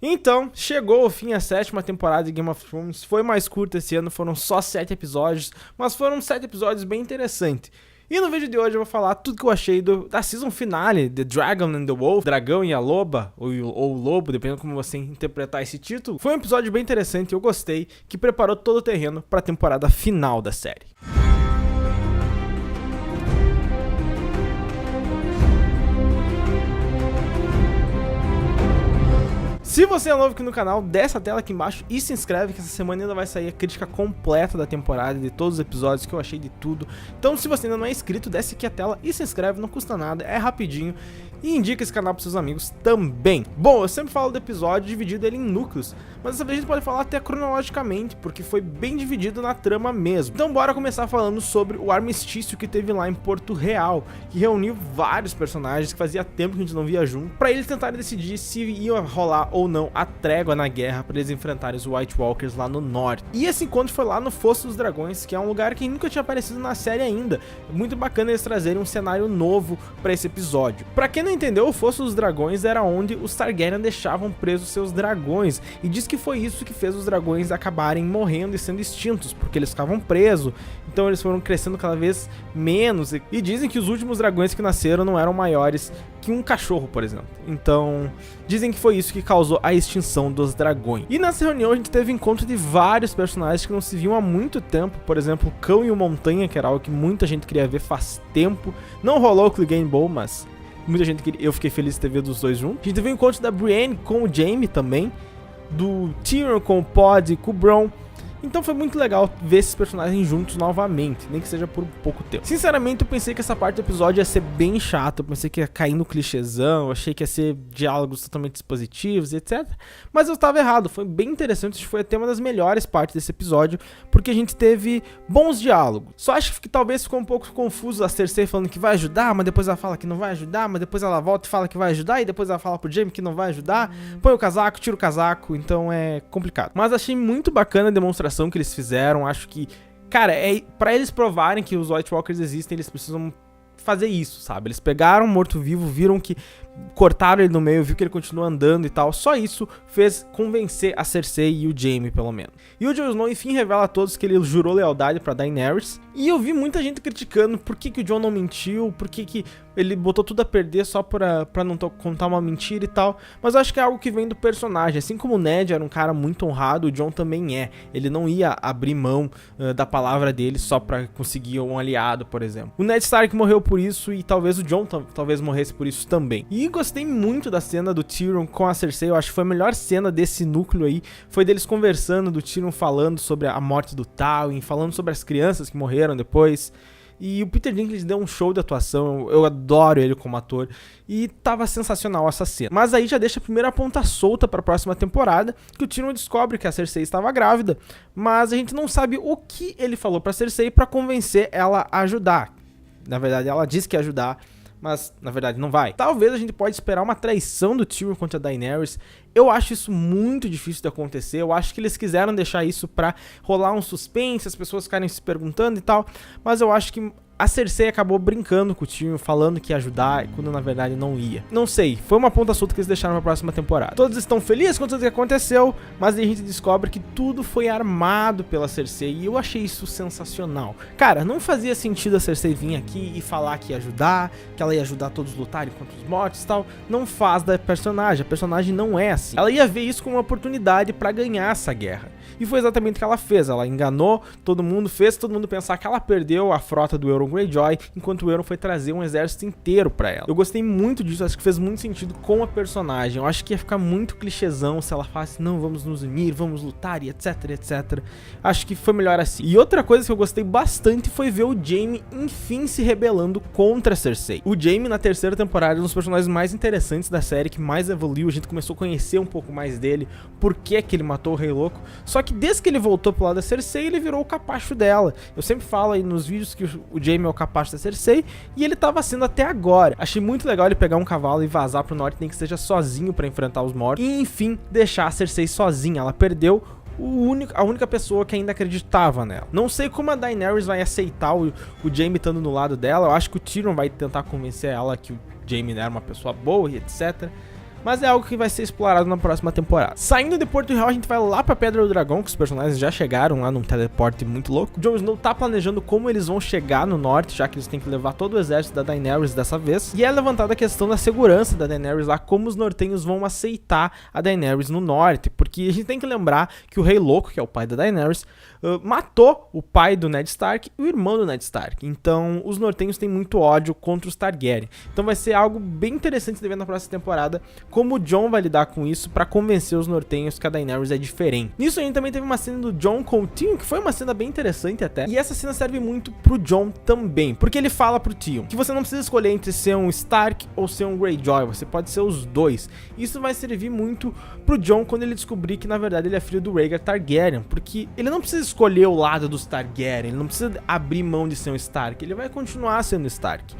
Então, chegou ao fim a 7ª temporada de Game of Thrones. Foi mais curta esse ano, foram só 7 episódios, mas foram 7 episódios bem interessantes. E no vídeo de hoje eu vou falar tudo que eu achei da season finale, The Dragon and the Wolf, Dragão e a Loba, ou o Lobo, dependendo como você interpretar esse título. Foi um episódio bem interessante, eu gostei, que preparou todo o terreno para a temporada final da série. Se você é novo aqui no canal, desce a tela aqui embaixo e se inscreve, que essa semana ainda vai sair a crítica completa da temporada, de todos os episódios, que eu achei de tudo. Então, se você ainda não é inscrito, desce aqui a tela e se inscreve, não custa nada, é rapidinho. E indica esse canal para seus amigos também. Bom, eu sempre falo do episódio dividido ele em núcleos, mas dessa vez a gente pode falar até cronologicamente, porque foi bem dividido na trama mesmo. Então bora começar falando sobre o armistício que teve lá em Porto Real, que reuniu vários personagens que fazia tempo que a gente não via junto, para eles tentarem decidir se ia rolar ou não a trégua na guerra para eles enfrentarem os White Walkers lá no norte. E esse encontro foi lá no Fosso dos Dragões, que é um lugar que nunca tinha aparecido na série ainda. É muito bacana eles trazerem um cenário novo para esse episódio. Para quem não entendeu, o Fosso dos Dragões era onde os Targaryen deixavam presos seus dragões, e diz que foi isso que fez os dragões acabarem morrendo e sendo extintos, porque eles ficavam presos, então eles foram crescendo cada vez menos, e dizem que os últimos dragões que nasceram não eram maiores que um cachorro, por exemplo. Então, dizem que foi isso que causou a extinção dos dragões. E nessa reunião a gente teve encontro de vários personagens que não se viam há muito tempo, por exemplo, o Cão e o Montanha, que era algo que muita gente queria ver faz tempo. Não rolou o Clegane Bowl, mas muita gente queria, eu fiquei feliz de ter visto os dois juntos. A gente teve o encontro da Brienne com o Jaime também, do Tyrion com o Pod e com o Bronn. Então foi muito legal ver esses personagens juntos novamente, nem que seja por pouco tempo. Sinceramente, eu pensei que essa parte do episódio ia ser bem chata, eu pensei que ia cair no clichêzão, eu achei que ia ser diálogos totalmente expositivos, etc. Mas eu estava errado, foi bem interessante, foi até uma das melhores partes desse episódio, porque a gente teve bons diálogos. Só acho que talvez ficou um pouco confuso a Cersei falando que vai ajudar, mas depois ela fala que não vai ajudar, mas depois ela volta e fala que vai ajudar, e depois ela fala pro Jaime que não vai ajudar, põe o casaco, tira o casaco, então é complicado. Mas achei muito bacana a demonstração que eles fizeram. Acho que, cara, pra eles provarem que os White Walkers existem, eles precisam fazer isso, sabe? Eles pegaram o morto-vivo, viram que cortaram ele no meio, viu que ele continua andando e tal. Só isso fez convencer a Cersei e o Jaime, pelo menos. E o Jon Snow, enfim, revela a todos que ele jurou lealdade pra Daenerys. E eu vi muita gente criticando por que o Jon não mentiu, por que ele botou tudo a perder só pra não contar uma mentira e tal. Mas eu acho que é algo que vem do personagem. Assim como o Ned era um cara muito honrado, o Jon também é. Ele não ia abrir mão da palavra dele só pra conseguir um aliado, por exemplo. O Ned Stark morreu por isso, e talvez o Jon talvez morresse por isso também. E gostei muito da cena do Tyrion com a Cersei. Eu acho que foi a melhor cena desse núcleo aí. Foi deles conversando, do Tyrion falando sobre a morte do Tywin, falando sobre as crianças que morreram depois. E o Peter Dinklage deu um show de atuação, eu adoro ele como ator, e tava sensacional essa cena. Mas aí já deixa a primeira ponta solta pra próxima temporada, que o Tyrion descobre que a Cersei estava grávida, mas a gente não sabe o que ele falou pra Cersei pra convencer ela a ajudar. Na verdade, ela disse que ia ajudar, mas na verdade não vai. Talvez a gente pode esperar uma traição do Tyrion contra a Daenerys. Eu acho isso muito difícil de acontecer. Eu acho que eles quiseram deixar isso pra rolar um suspense, as pessoas ficarem se perguntando e tal, mas eu acho que a Cersei acabou brincando com o Tyrion, falando que ia ajudar, quando na verdade não ia. Não sei, foi uma ponta solta que eles deixaram pra próxima temporada. Todos estão felizes com tudo que aconteceu, mas aí a gente descobre que tudo foi armado pela Cersei, e eu achei isso sensacional. Cara, não fazia sentido a Cersei vir aqui e falar que ia ajudar, que ela ia ajudar todos a lutarem contra os mortos e tal. Não faz da personagem, a personagem não é assim. Ela ia ver isso como uma oportunidade pra ganhar essa guerra. E foi exatamente o que ela fez. Ela enganou todo mundo, fez todo mundo pensar que ela perdeu a frota do Euron Greyjoy, enquanto o Euron foi trazer um exército inteiro pra ela. Eu gostei muito disso, acho que fez muito sentido com a personagem. Eu acho que ia ficar muito clichêzão se ela falasse, não, vamos nos unir, vamos lutar e etc, etc. Acho que foi melhor assim. E outra coisa que eu gostei bastante foi ver o Jaime, enfim, se rebelando contra a Cersei. O Jaime, na terceira temporada, é um dos personagens mais interessantes da série, que mais evoluiu. A gente começou a conhecer um pouco mais dele, por que ele matou o Rei Louco. Só que desde que ele voltou pro lado da Cersei, ele virou o capacho dela. Eu sempre falo aí nos vídeos que o Jaime é o capacho da Cersei, e ele tava sendo até agora. Achei muito legal ele pegar um cavalo e vazar pro norte, nem que seja sozinho pra enfrentar os mortos, e enfim, deixar a Cersei sozinha. Ela perdeu a única pessoa que ainda acreditava nela. Não sei como a Daenerys vai aceitar o Jaime estando no lado dela. Eu acho que o Tyrion vai tentar convencer ela que o Jaime era uma pessoa boa e etc. mas é algo que vai ser explorado na próxima temporada. Saindo de Porto Real, a gente vai lá pra Pedra do Dragão, que os personagens já chegaram lá num teleporte muito louco. O Jon Snow tá planejando como eles vão chegar no norte, já que eles têm que levar todo o exército da Daenerys dessa vez. E é levantada a questão da segurança da Daenerys lá, como os nortenhos vão aceitar a Daenerys no norte, porque a gente tem que lembrar que o Rei Louco, que é o pai da Daenerys, matou o pai do Ned Stark e o irmão do Ned Stark. Então os nortenhos têm muito ódio contra os Targaryen. Então vai ser algo bem interessante de ver na próxima temporada, como o Jon vai lidar com isso pra convencer os nortenhos que a Daenerys é diferente. Nisso a gente também teve uma cena do Jon com o Tyrion, que foi uma cena bem interessante até. E essa cena serve muito pro Jon também, porque ele fala pro Tyrion que você não precisa escolher entre ser um Stark ou ser um Greyjoy, você pode ser os dois. Isso vai servir muito pro Jon quando ele descobrir que na verdade ele é filho do Rhaegar Targaryen, porque ele não precisa escolher o lado dos Targaryen, ele não precisa abrir mão de ser um Stark, ele vai continuar sendo Stark.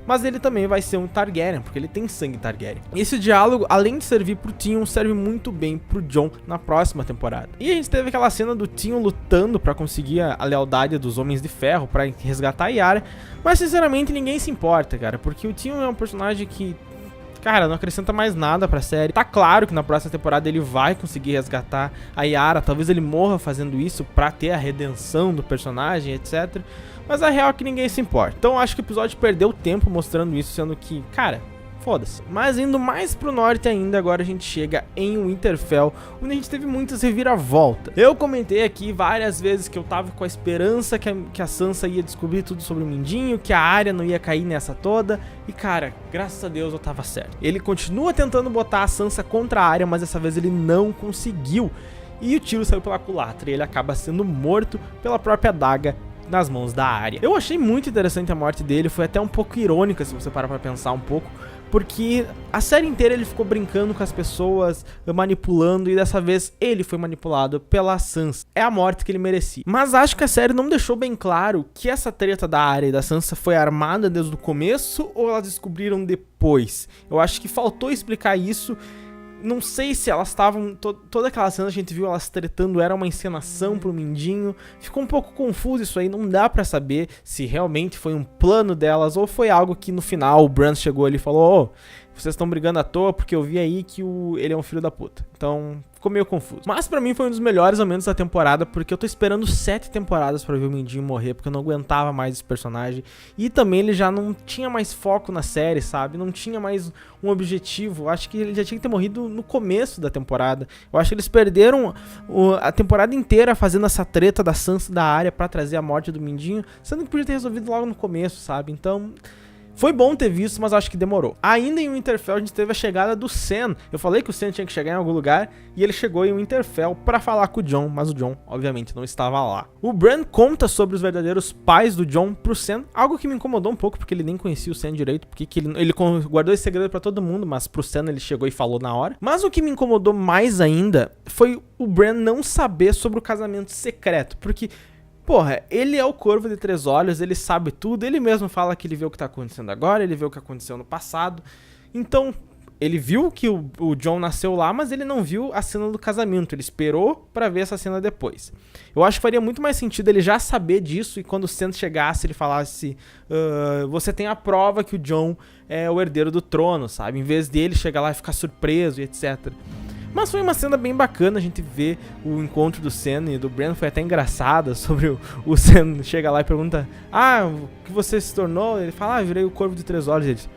Mas ele também vai ser um Targaryen, porque ele tem sangue Targaryen. Esse diálogo, além de servir pro Tyrion, serve muito bem pro Jon na próxima temporada. E a gente teve aquela cena do Tyrion lutando pra conseguir a lealdade dos Homens de Ferro, pra resgatar a Yara. Mas sinceramente ninguém se importa, cara, porque o Tyrion é um personagem que, cara, não acrescenta mais nada pra série. Tá claro que na próxima temporada ele vai conseguir resgatar a Yara. Talvez ele morra fazendo isso pra ter a redenção do personagem, etc. Mas a real é que ninguém se importa. Então acho que o episódio perdeu tempo mostrando isso, sendo que, cara, foda-se. Mas indo mais pro norte ainda, agora a gente chega em Winterfell, onde a gente teve muitas reviravoltas. Eu comentei aqui várias vezes que eu tava com a esperança que a Sansa ia descobrir tudo sobre o Mindinho, que a Arya não ia cair nessa toda. E cara, graças a Deus eu tava certo. Ele continua tentando botar a Sansa contra a Arya, mas dessa vez ele não conseguiu. E o tiro saiu pela culatra e ele acaba sendo morto pela própria adaga nas mãos da Arya. Eu achei muito interessante a morte dele, foi até um pouco irônica se você parar pra pensar um pouco, porque a série inteira ele ficou brincando com as pessoas, manipulando, e dessa vez ele foi manipulado pela Sansa. É a morte que ele merecia. Mas acho que a série não deixou bem claro que essa treta da Arya e da Sansa foi armada desde o começo ou elas descobriram depois. Eu acho que faltou explicar isso. Não sei se elas estavam... Toda aquela cena a gente viu elas tretando, era uma encenação pro Mindinho. Ficou um pouco confuso isso aí, não dá pra saber se realmente foi um plano delas ou foi algo que no final o Bran chegou ali e falou: "Ô, vocês estão brigando à toa porque eu vi aí que ele é um filho da puta." Então ficou meio confuso. Mas pra mim foi um dos melhores momentos da temporada, porque eu tô esperando 7 temporadas pra ver o Mindinho morrer, porque eu não aguentava mais esse personagem. E também ele já não tinha mais foco na série, sabe? Não tinha mais um objetivo. Eu acho que ele já tinha que ter morrido no começo da temporada. Eu acho que eles perderam a temporada inteira fazendo essa treta da Sansa e da Arya pra trazer a morte do Mindinho, sendo que podia ter resolvido logo no começo, sabe? Então foi bom ter visto, mas acho que demorou. Ainda em Winterfell a gente teve a chegada do Sam. Eu falei que o Sam tinha que chegar em algum lugar e ele chegou em Winterfell pra falar com o Jon, mas o Jon obviamente não estava lá. O Bran conta sobre os verdadeiros pais do Jon pro Sam, algo que me incomodou um pouco porque ele nem conhecia o Sam direito, porque ele guardou esse segredo pra todo mundo, mas pro Sam ele chegou e falou na hora. Mas o que me incomodou mais ainda foi o Bran não saber sobre o casamento secreto, porque porra, ele é o Corvo de Três Olhos, ele sabe tudo, ele mesmo fala que ele vê o que tá acontecendo agora, ele vê o que aconteceu no passado. Então, ele viu que o Jon nasceu lá, mas ele não viu a cena do casamento, ele esperou pra ver essa cena depois. Eu acho que faria muito mais sentido ele já saber disso e quando o Sam chegasse ele falasse: você tem a prova que o Jon é o herdeiro do trono, sabe? Em vez dele chegar lá e ficar surpreso e etc. Mas foi uma cena bem bacana, a gente vê o encontro do Sam e do Bran, foi até engraçada, sobre o Sam chega lá e pergunta: o que você se tornou? Ele fala: virei o Corvo de Três Olhos. E ele diz: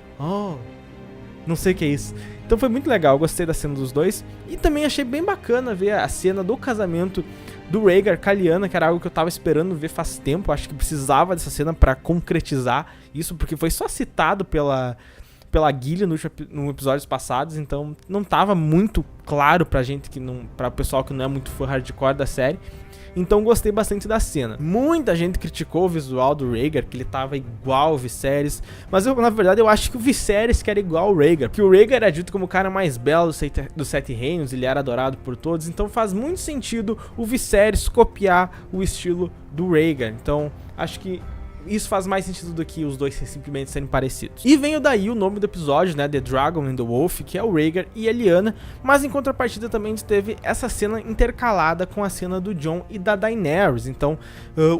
não sei o que é isso. Então foi muito legal, gostei da cena dos dois. E também achei bem bacana ver a cena do casamento do Rhaegar com a Lyanna, que era algo que eu tava esperando ver faz tempo. Acho que precisava dessa cena pra concretizar isso, porque foi só citado pela Gillian no episódios passados, então não tava muito claro pra gente, pra pessoal que não é muito fã hardcore da série. Então gostei bastante da cena. Muita gente criticou o visual do Rhaegar, que ele tava igual o Viserys, mas na verdade eu acho que o Viserys que era igual ao Rhaegar, porque o Rhaegar era dito como o cara mais belo dos Sete Reinos, ele era adorado por todos, então faz muito sentido o Viserys copiar o estilo do Rhaegar. Então acho que isso faz mais sentido do que os dois simplesmente serem parecidos. E veio daí o nome do episódio, né, The Dragon and the Wolf, que é o Rhaegar e a Lyanna, mas em contrapartida também a gente teve essa cena intercalada com a cena do Jon e da Daenerys. Então,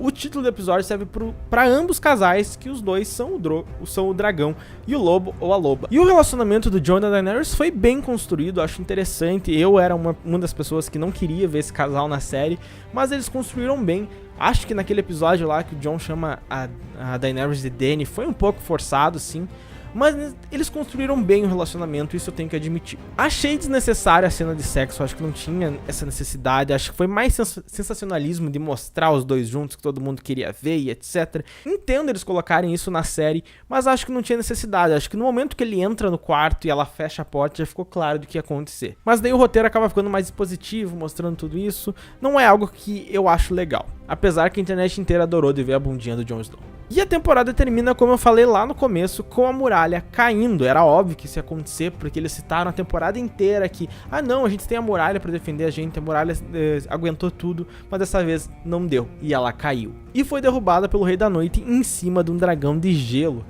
o título do episódio serve para ambos casais, que os dois são o dragão e o lobo ou a loba. E o relacionamento do Jon e da Daenerys foi bem construído, acho interessante. Eu era uma das pessoas que não queria ver esse casal na série, mas eles construíram bem. Acho que naquele episódio lá que o Jon chama a Daenerys de Dany foi um pouco forçado, sim, mas eles construíram bem o relacionamento, isso eu tenho que admitir. Achei desnecessária a cena de sexo, acho que não tinha essa necessidade, acho que foi mais sensacionalismo de mostrar os dois juntos, que todo mundo queria ver e etc. Entendo eles colocarem isso na série, mas acho que não tinha necessidade, acho que no momento que ele entra no quarto e ela fecha a porta, já ficou claro do que ia acontecer. Mas daí o roteiro acaba ficando mais expositivo, mostrando tudo isso, não é algo que eu acho legal, apesar que a internet inteira adorou de ver a bundinha do Jon Snow. E a temporada termina, como eu falei lá no começo, com a muralha caindo. Era óbvio que isso ia acontecer, porque eles citaram a temporada inteira que ah não, a gente tem a muralha pra defender a gente, a muralha aguentou tudo, mas dessa vez não deu, e ela caiu. E foi derrubada pelo Rei da Noite em cima de um dragão de gelo.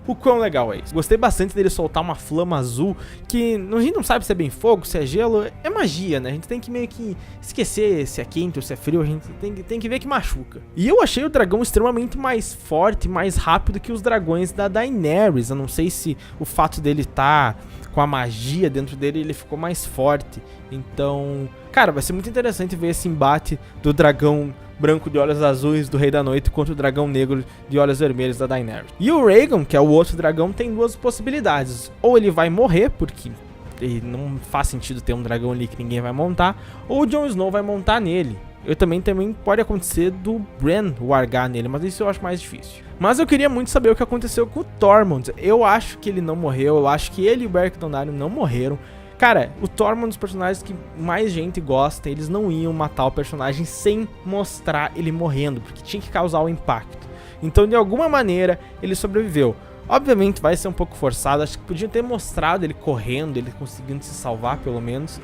O quão legal é isso? Gostei bastante dele soltar uma flama azul, que a gente não sabe se é bem fogo, se é gelo, é magia, né? A gente tem que meio que esquecer se é quente ou se é frio, a gente tem que ver que machuca. E eu achei o dragão extremamente mais forte, mais rápido que os dragões da Daenerys. Eu não sei se o fato dele tá com a magia dentro dele, ele ficou mais forte. Então, cara, vai ser muito interessante ver esse embate do dragão branco de olhos azuis do Rei da Noite contra o dragão negro de olhos vermelhos da Daenerys. E o Rhaegar, que é o outro dragão, tem duas possibilidades. Ou ele vai morrer, porque não faz sentido ter um dragão ali que ninguém vai montar, ou o Jon Snow vai montar nele. Também pode acontecer do Bran largar nele, mas isso eu acho mais difícil. Mas eu queria muito saber o que aconteceu com o Tormund. Eu acho que ele não morreu, eu acho que ele e o Beric Dondarrion não morreram. Cara, o Tormund é um dos personagens que mais gente gosta, eles não iam matar o personagem sem mostrar ele morrendo, porque tinha que causar o impacto. Então, de alguma maneira, ele sobreviveu. Obviamente vai ser um pouco forçado, acho que podiam ter mostrado ele correndo, ele conseguindo se salvar pelo menos.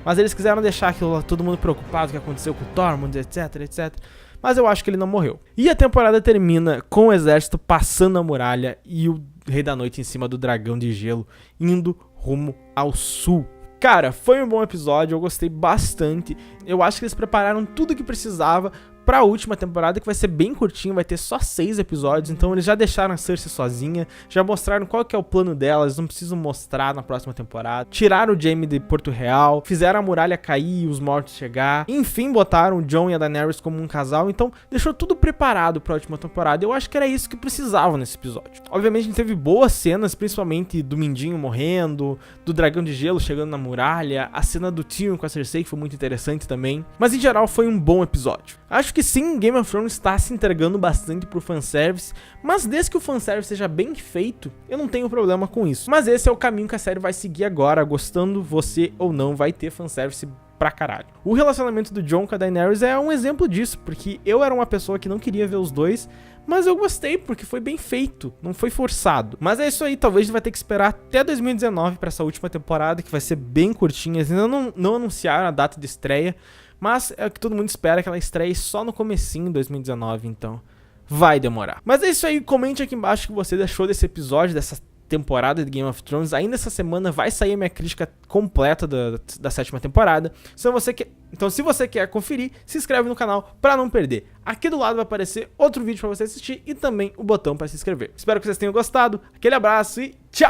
Mas eles quiseram deixar todo mundo preocupado, o que aconteceu com o Tormund, etc, etc. Mas eu acho que ele não morreu. E a temporada termina com o exército passando a muralha e o Rei da Noite em cima do dragão de gelo, indo rumo ao sul. Cara, foi um bom episódio, eu gostei bastante. Eu acho que eles prepararam tudo o que precisava pra última temporada, que vai ser bem curtinho, vai ter só 6 episódios, então eles já deixaram a Cersei sozinha, já mostraram qual que é o plano dela, eles não precisam mostrar na próxima temporada, tiraram o Jaime de Porto Real, fizeram a muralha cair e os mortos chegar, enfim, botaram o Jon e a Daenerys como um casal, então deixou tudo preparado pra última temporada. Eu acho que era isso que precisavam nesse episódio. Obviamente a gente teve boas cenas, principalmente do Mindinho morrendo, do dragão de gelo chegando na muralha, a cena do Tyrion com a Cersei, que foi muito interessante também, mas em geral foi um bom episódio. Acho que sim, Game of Thrones está se entregando bastante pro fanservice, mas desde que o fanservice seja bem feito, eu não tenho problema com isso. Mas esse é o caminho que a série vai seguir agora, gostando você ou não, vai ter fanservice pra caralho. O relacionamento do Jon com a Daenerys é um exemplo disso, porque eu era uma pessoa que não queria ver os dois, mas eu gostei porque foi bem feito, não foi forçado. Mas é isso aí, talvez a gente vai ter que esperar até 2019 pra essa última temporada, que vai ser bem curtinha. Eles ainda não anunciaram a data de estreia, mas é o que todo mundo espera, que ela estreie só no comecinho de 2019, então vai demorar. Mas é isso aí, comente aqui embaixo o que você achou desse episódio, dessa temporada de Game of Thrones. Ainda essa semana vai sair a minha crítica completa da 7ª temporada. Então se você quer conferir, se inscreve no canal pra não perder. Aqui do lado vai aparecer outro vídeo pra você assistir e também o botão pra se inscrever. Espero que vocês tenham gostado, aquele abraço e tchau!